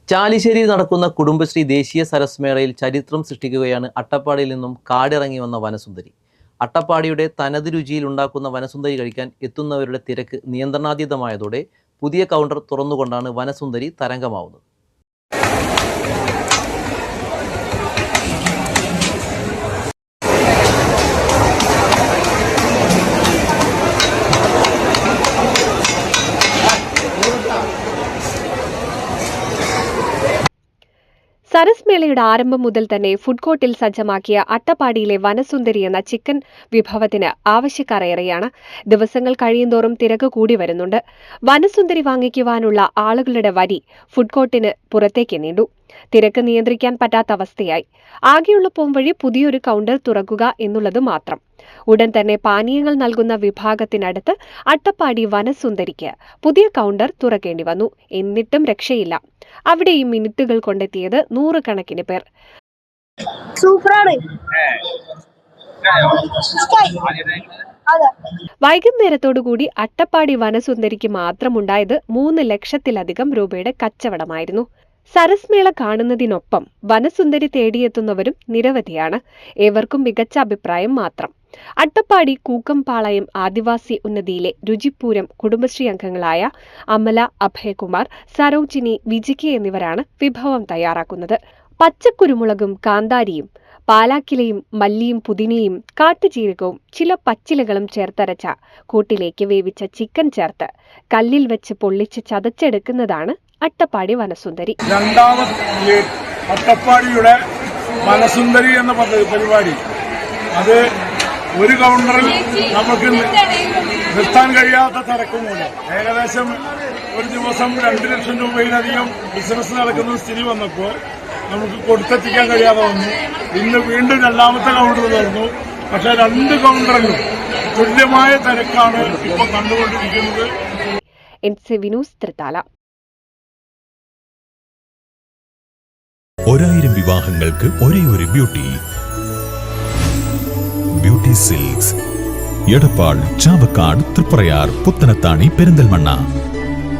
ചാലിശ്ശേരിയിൽ നടക്കുന്ന കുടുംബശ്രീ ദേശീയ സരസ് മേളയിൽ ചരിത്രം സൃഷ്ടിക്കുകയാണ് അട്ടപ്പാടിയിൽ നിന്നും കാടിറങ്ങി വന്ന വനസുന്ദരി. അട്ടപ്പാടിയുടെ തനത് രുചിയിൽ ഉണ്ടാക്കുന്ന വനസുന്ദരി കഴിക്കാൻ എത്തുന്നവരുടെ തിരക്ക് നിയന്ത്രണാതീതമായതോടെ പുതിയ കൗണ്ടർ തുറന്നുകൊണ്ടാണ് വനസുന്ദരി തരംഗമാവുന്നത്. സരസ് മേളയുടെ ആരംഭം മുതൽ തന്നെ ഫുഡ് കോർട്ടിൽ സജ്ജമാക്കിയ അട്ടപ്പാടിയിലെ വനസുന്ദരി എന്ന ചിക്കൻ വിഭവത്തിന് ആവശ്യക്കാർ ഏറെയാണ്. ദിവസങ്ങൾ കഴിയുന്തോറും തിരക്ക് കൂടി വരുന്നുണ്ട്. വനസുന്ദരി വാങ്ങിക്കുവാനുള്ള ആളുകളുടെ വരി ഫുഡ് കോർട്ടിന് പുറത്തേക്ക് നീണ്ടു. തിരക്ക് നിയന്ത്രിക്കാൻ പറ്റാത്ത അവസ്ഥയായി. ആകെയുള്ള പോംവഴി പുതിയൊരു കൗണ്ടർ തുറക്കുക എന്നുള്ളത് മാത്രം. ഉടൻ തന്നെ പാനീയങ്ങൾ നൽകുന്ന വിഭാഗത്തിനടുത്ത് അട്ടപ്പാടി വനസുന്ദരിക്ക് പുതിയ കൗണ്ടർ തുറക്കേണ്ടി വന്നു. എന്നിട്ടും രക്ഷയില്ല. അവിടെയും മിനിറ്റുകൾ കൊണ്ടെത്തിയത് നൂറുകണക്കിന് പേർ. വൈകുന്നേരത്തോടുകൂടി അട്ടപ്പാടി വനസുന്ദരിക്ക് മാത്രമുണ്ടായത് 3 ലക്ഷത്തിലധികം രൂപയുടെ കച്ചവടമായിരുന്നു. സരസ് മേള കാണുന്നതിനൊപ്പം വനസുന്ദരി തേടിയെത്തുന്നവരും നിരവധിയാണ്. ഏവർക്കും മികച്ച അഭിപ്രായം മാത്രം. അട്ടപ്പാടി കൂക്കംപാളയം ആദിവാസി ഉന്നതിയിലെ രുചിപ്പൂരം കുടുംബശ്രീ അംഗങ്ങളായ അമല, അഭയകുമാർ, സരോജിനി, വിജിക്ക് എന്നിവരാണ് വിഭവം തയ്യാറാക്കുന്നത്. പച്ചക്കുരുമുളകും കാന്താരിയും പാലാക്കിലയും മല്ലിയും പുതിനയും കാട്ടുജീരകവും ചില പച്ചിലകളും ചേർത്തരച്ച കൂട്ടിലേക്ക് വേവിച്ച ചിക്കൻ ചേർത്ത് കല്ലിൽ വെച്ച് പൊള്ളിച്ച് ചതച്ചെടുക്കുന്നതാണ് അട്ടപ്പാടി വനസുന്ദരി. രണ്ടാമത്തെ അട്ടപ്പാടിയുടെ വനസുന്ദരി എന്ന പരിപാടി അത് ഒരു കൗണ്ടറിൽ നമുക്ക് നിർത്താൻ കഴിയാത്ത തിരക്കും മൂലം ഏകദേശം ഒരു ദിവസം 2 ലക്ഷം രൂപയിലധികം ബിസിനസ് നടക്കുന്ന സ്ഥിതി വന്നപ്പോൾ നമുക്ക് കൊടുത്തെത്തിക്കാൻ കഴിയാതെ വന്നു. ഇന്ന് വീണ്ടും രണ്ടാമത്തെ കൗണ്ടർ തുറന്നു. പക്ഷെ 2 കൗണ്ടറിലും തുല്യമായ തിരക്കാണ് ഇപ്പോൾ കണ്ടുകൊണ്ടിരിക്കുന്നത്. തൃത്താല. 1000 വിവാഹങ്ങൾക്ക് ഒരേ ഒരു ബ്യൂട്ടി സിൽക്സ്. എടപ്പാൾ, ചാവക്കാട്, തൃപ്രയാർ, പുത്തനത്താണി, പെരിന്തൽമണ്ണ.